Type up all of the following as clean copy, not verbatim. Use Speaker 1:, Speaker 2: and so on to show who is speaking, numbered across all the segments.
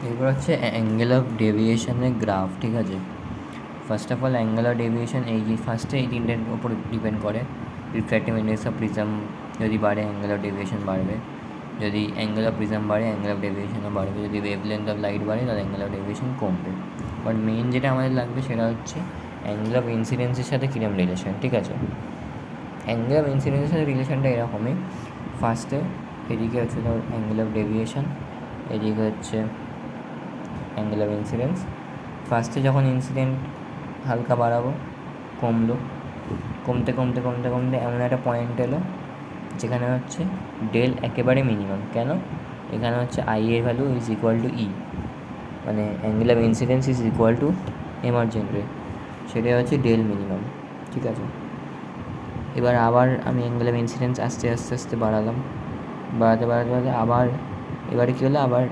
Speaker 1: এরপর হচ্ছে angle of ডেভিয়েশনের graph, ঠিক আছে। First of all angle of deviation এই যে ফার্স্টে এই তিনটের উপর ডিপেন্ড করে। রিফ্র্যাক্টিভ ইন্ডেক্স অফ প্রিজম যদি বাড়ে অ্যাঙ্গেল অফ ডেভিয়েশন বাড়বে, যদি অ্যাঙ্গেল অফ প্রিজম বাড়ে অ্যাঙ্গেল অফ ডেভিয়েশনও বাড়বে, যদি ওয়েভ লেন্থ অফ লাইট বাড়ে তাহলে অ্যাঙ্গেল অফ ডেভিয়েশন কমবে। বাট মেন যেটা আমাদের লাগবে সেটা হচ্ছে অ্যাঙ্গেল অফ ইনসিডেন্সের সাথে কিরম রিলেশন, ঠিক আছে। অ্যাঙ্গেল অফ ইনসিডেন্সের সাথে রিলেশনটা এরকমই। ফার্স্টে এদিকে হচ্ছে ধর অ্যাঙ্গেল অফ ডেভিয়েশন, এদিকে হচ্ছে অ্যাঙ্গেল অফ ইনসিডেন্স। ফার্স্টে যখন ইনসিডেন্ট হালকা বাড়াবো, কমলো, কমতে কমতে কমতে কমতে এমন একটা পয়েন্ট এলো যেখানে হচ্ছে ডেল একেবারে মিনিমাম। কেন? এখানে হচ্ছে আই এর ভ্যালু ইজ ইকুয়াল টু ই, মানে angle of incidence is equal to এমার্জেন্ট রে, সেটা হচ্ছে ডেল মিনিমাম, ঠিক আছে। এবার আবার আমি অ্যাঙ্গেল অফ ইনসিডেন্স আস্তে আস্তে আস্তে বাড়ালাম, বাড়াতে বাড়াতে বাড়াতে আবার এবারে কী হলো, আবার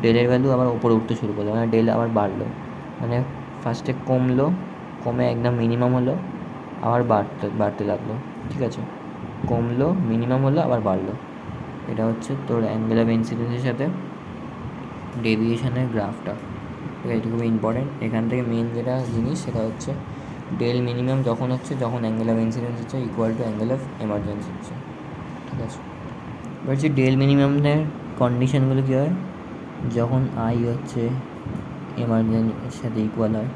Speaker 1: ডেলের ভ্যালু আবার ওপরে উঠতে শুরু করলো, মানে ডেল আবার বাড়লো, মানে ফার্স্টে কমলো, কমে একদম মিনিমাম হলো, আবার বাড়তে বাড়তে লাগলো, ঠিক আছে। কমলো, মিনিমাম হলো, আবার বাড়লো। এটা হচ্ছে তোর অ্যাঙ্গেল অফ ইনসিডেন্সের সাথে ডেভিয়েশনের গ্রাফটা, ঠিক আছে। এটা খুবই ইম্পর্টেন্ট। এখান থেকে মেন যেটা জিনিস সেটা হচ্ছে ডেল মিনিমাম যখন হচ্ছে, যখন অ্যাঙ্গেল অফ ইনসিডেন্স হচ্ছে equal to angle of emergency হচ্ছে, ঠিক আছে। এবার হচ্ছে ডেল মিনিমামের কন্ডিশনগুলো কী হয়, যখন আই হচ্ছে এমার্জেন্সির সাথে ইকুয়াল হয়,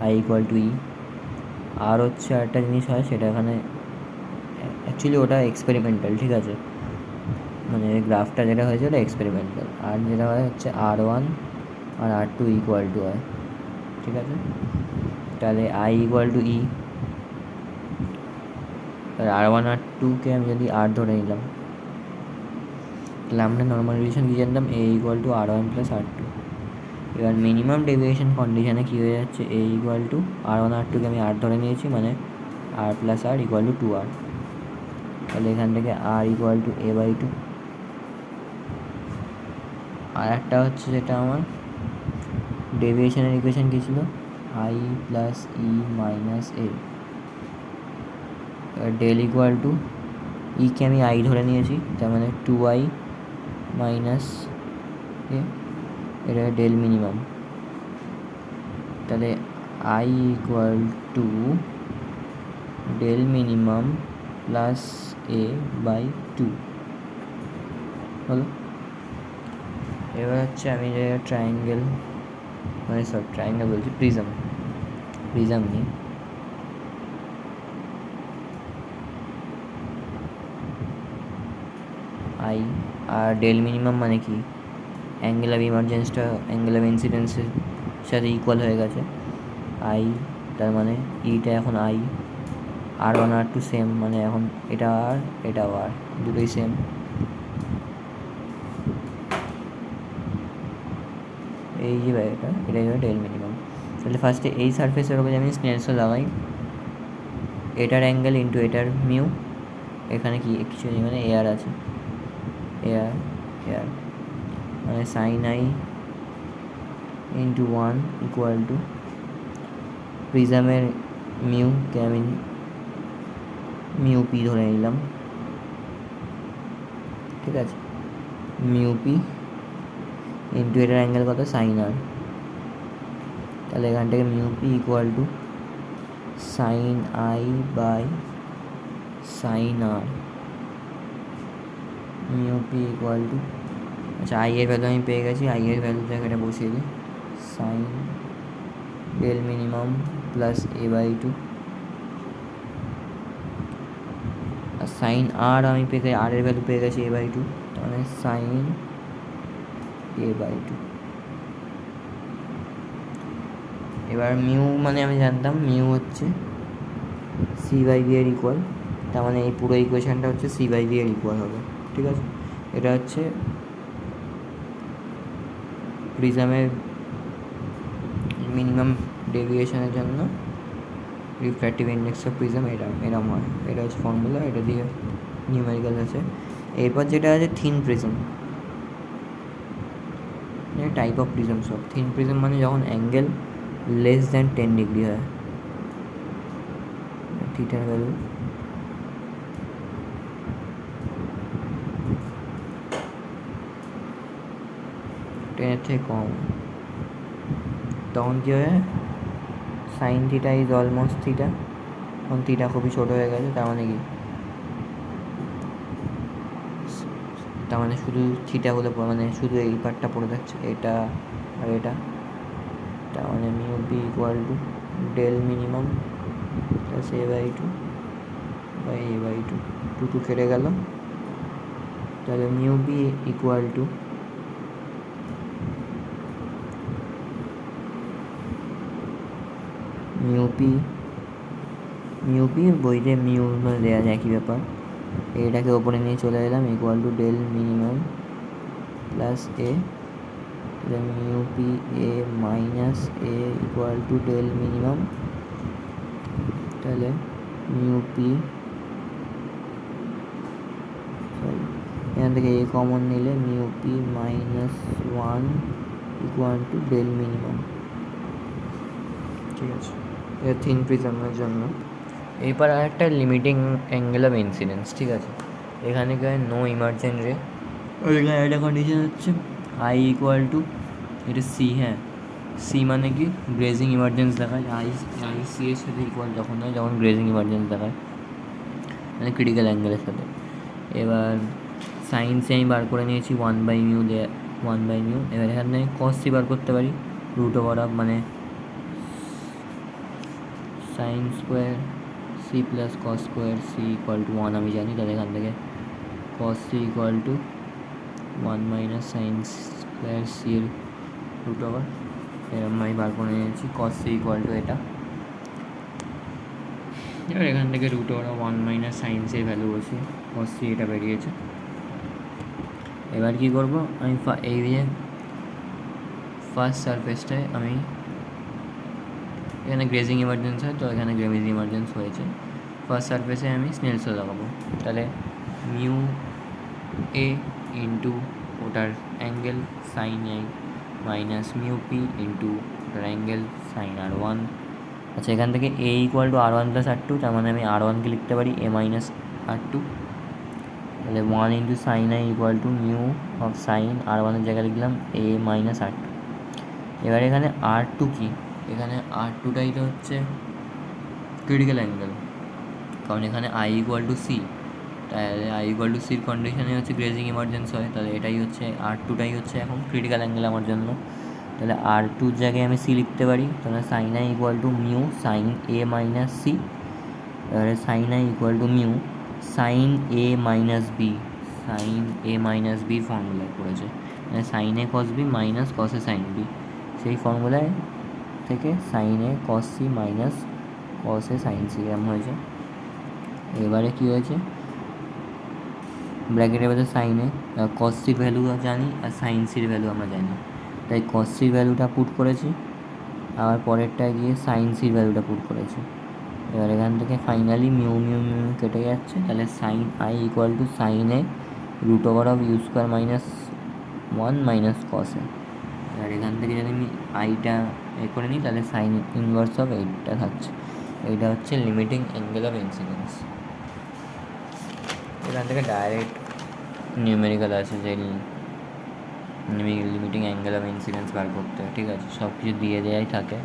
Speaker 1: আই ইকুয়াল টু ই। আর হচ্ছে আরেকটা জিনিস হয়, সেটা এখানে অ্যাকচুয়ালি ওটা এক্সপেরিমেন্টাল, ঠিক আছে, মানে গ্রাফটা যেটা হয়েছে ওটা এক্সপেরিমেন্টাল। আর যেটা হয় হচ্ছে R1 R R2 equal to হয়, ঠিক আছে। তাহলে আই ইকুয়াল টু ই, আর R1 R2কে আমি যদি আর ধরে নিলাম, তাহলে আমরা নর্মাল রিলেশন কী জানতাম, এ equal two R1 plus R2। এবার মিনিমাম ডেভিয়েশন কন্ডিশনে কী হয়ে যাচ্ছে, এ ইকুয়াল টু R1 R2কে আমি আর ধরে নিয়েছি, মানে R plus R equal to 2R। তাহলে এখান থেকে R equal to A by 2। আর একটা হচ্ছে যেটা আমার ডেভিয়েশনের ইকুয়েশন কী ছিল, I plus E minus A. এবার ডেল ইকুয়াল টু ইকে আমি আই ধরে নিয়েছি, তার মানে 2i মাইনাস এ, এটা ডেল মিনিমাম। তাহলে i equal to del minimum plus A by 2 হলো। এবার হচ্ছে আমি যে ট্রায়াঙ্গেল, মানে সরি ট্রায়াঙ্গেল বলছি, প্রিজম নিই। আই আর ডেল মিনিমাম মানে কি, অ্যাঙ্গেল অফ ইমার্জেন্সটা অ্যাঙ্গেল অফ ইনসিডেন্সের সাথে ইকুয়াল হয়ে গেছে, আই, তার মানে ইটা এখন আই। R1 R2 সেম, মানে এখন এটা আর এটাও আর, দুটোই সেম। এই যে এটাই হলো ডেল মিনিমাম। তাহলে ফার্স্টে এই সারফেসের উপরে আমি স্নেলস ল লাগাই, এটার অ্যাঙ্গেল ইন্টু এটার মিউ, এখানে কি কিছু নেই, মানে এয়ার আছে, এয়ার এয়ার, মানে sine I into 1 equal to প্রিজমের মিউকে আমি মিউ পি ধরে নিলাম, ঠিক আছে। মিউ পি ইন্টু এটার অ্যাঙ্গেল কত, সাইন আর। তাহলে এখান থেকে mu P equal to sine I by sine R, mu P equal to, আচ্ছা আই এর ভ্যালু আমি পেয়ে গেছি, আই এর ভ্যালু জায়গাটা বসিয়ে দিই, sine del minimum plus A by 2, আর সাইন আর আমি পেয়ে গেছি, আর এর ভ্যালু পেয়ে গেছি এ বাই 2, মানে সাইন এ বাই 2। এবার মিউ মানে আমি জানতাম মিউ হচ্ছে সি বাই বি এর ইকুয়াল, তার মানে এই পুরো ইকুয়েশানটা হচ্ছে সি বাই বি এর ইকুয়াল হবে, ঠিক আছে। এটা হচ্ছে প্রিজমের মিনিমাম ডেভিয়েশনের জন্য রিফ্র্যাক্টিভ ইন্ডেক্স অফ প্রিজম এরম হয়, এটা হচ্ছে ফর্মুলা, এটা দিয়ে নিউমেরিক্যাল আছে। এরপর যেটা আছে thin prism, type of prism সব। থিন প্রিজম মানে যখন অ্যাঙ্গেল লেস দ্যান 10 ডিগ্রি হয়, থিটার ভ্যালু টেনের থেকে কম, তখন কী হয়, sine theta is almost theta, তখন থিটা খুবই ছোটো হয়ে গেছে, তার মানে কি, তার মানে শুধু থিটাগুলো মানে শুধু এই পার্টটা পড়ে যাচ্ছে, এটা আর এটা, তার মানে mu P equal to del minimum plus A/2 by A/2, two কেটে গেল, তাহলে mu P equal to mu P বইতে মিউ দেওয়া যায়, একই ব্যাপার, এটাকে ওপরে নিয়ে চলে এলাম, equal to del minimum plus A, তাহলে mu P A minus A equal to del minimum, তাহলে মিউ পি, সরি এখান থেকে এ কমন নিলে mu P -1 equal to del minimum. ঠিক আছে, এটা থিন প্রিজমের জন্য। এরপর আর একটা লিমিটিং অ্যাঙ্গেল অফ ইনসিডেন্স। ঠিক আছে, এখানে কি হয়, নো ইমার্জেন্ট রে, আর এখানে একটা কন্ডিশন হচ্ছে আই ইকুয়াল টু, এটা সি, হ্যাঁ সি মানে কি, গ্রেজিং ইমার্জেন্স দেখায়, আই সি এর সাথে ইকুয়াল যখন হয়, যখন গ্রেজিং ইমার্জেন্স দেখায়, মানে ক্রিটিক্যাল অ্যাঙ্গেলের সাথে। এবার সাইন্সে আমি বার করে নিয়েছি 1/μ দেয়া, 1/μ। এবার এখানে কস সি বার করতে পারি, রুট ওভার অফ মানে sine square C plus cos square C equal to 1 আমি জানি, তাহলে এখান থেকে cos C equal to 1 minus sine square C এর রুট ওভার, এরকম আমি বার করে নিয়েছি, কস সি ইকুয়াল টু এটা। এবার এখান থেকে root over 1 minus sine C এর ভ্যালু বসি, কস সি এটা বেরিয়েছে। এবার কী করবো, আমি এই যে ফার্স্ট সারফেসটায় আমি, এখানে গ্রেজিং ইমার্জেন্স হয়, তো এখানে গ্রেজিং ইমার্জেন্স হয়েছে, ফার্স্ট সারফেসে আমি স্নেলস ল লাগাবো, তাহলে মিউ এ ইন্টু ওটার angle sign A minus mu P into ওটার অ্যাঙ্গেল সাইন R1। আচ্ছা, এখান থেকে এ equal two R1 plus R2, তার মানে আমি R1কে লিখতে পারি এ মাইনাস R2, তাহলে 1 into sine I equal to mu of sine R1-এর জায়গায় লিখলাম এ মাইনাস R2। এবার এখানে R2 কি, এখানে R2টাই তো হচ্ছে ক্রিটিক্যাল অ্যাঙ্গেল, কারণ এখানে আই ইকুয়াল টু সি, তাহলে আই ইকুয়াল টু সির কন্ডিশনে হচ্ছে গ্রেজিং ইমার্জেন্স হয়, তাহলে এটাই হচ্ছে R2টাই হচ্ছে এখন ক্রিটিক্যাল অ্যাঙ্গেল আমার জন্য, তাহলে R2-র জায়গায় আমি সি লিখতে পারি, তাহলে sine I equal to mu sine A minus C, এবারে sine I equal to mu sine A minus B, sine A minus B ফর্মুলায় পড়েছে, মানে sine A cos B minus cos A sine B, সেই ফর্মুলায় থেকে sine A cos C minus cos A sine C এরকম হয়েছে। এবারে কী হয়েছে, ব্র্যাকেটের মধ্যে সাইনে কস সির ভ্যালু জানি আর সাইন সির ভ্যালু আমরা জানি, তাই কস সির ভ্যালুটা পুট করেছি, আবার পরেরটায় গিয়ে সাইন সির ভ্যালুটা পুট করেছি। এবার এখান থেকে ফাইনালি মিউ মিউ মিউ কেটে যাচ্ছে, তাহলে sine I equal to sine A root over of U square minus 1 minus cos A. এবার এখান থেকে যদি আমি আইটা করে নিই, তাহলে সাইন ইনভার্স অফ এইটটা থাকছে, এইটা হচ্ছে লিমিটিং অ্যাঙ্গেল অফ ইনসিডেন্স। এখান থেকে ডাইরেক্ট নিউমেরিক্যাল আছে যে লিমিটিং অ্যাঙ্গেল অফ ইনসিডেন্স বার করতে হয়। ঠিক আছে, সব কিছু দিয়ে দেওয়াই থাকে,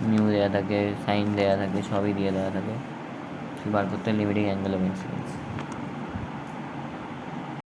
Speaker 1: মিউ দেওয়া থাকে, সাইন দেওয়া থাকে, সবই দিয়ে দেওয়া থাকে, বার করতে হয় লিমিটিং অ্যাঙ্গেল অফ ইনসিডেন্স।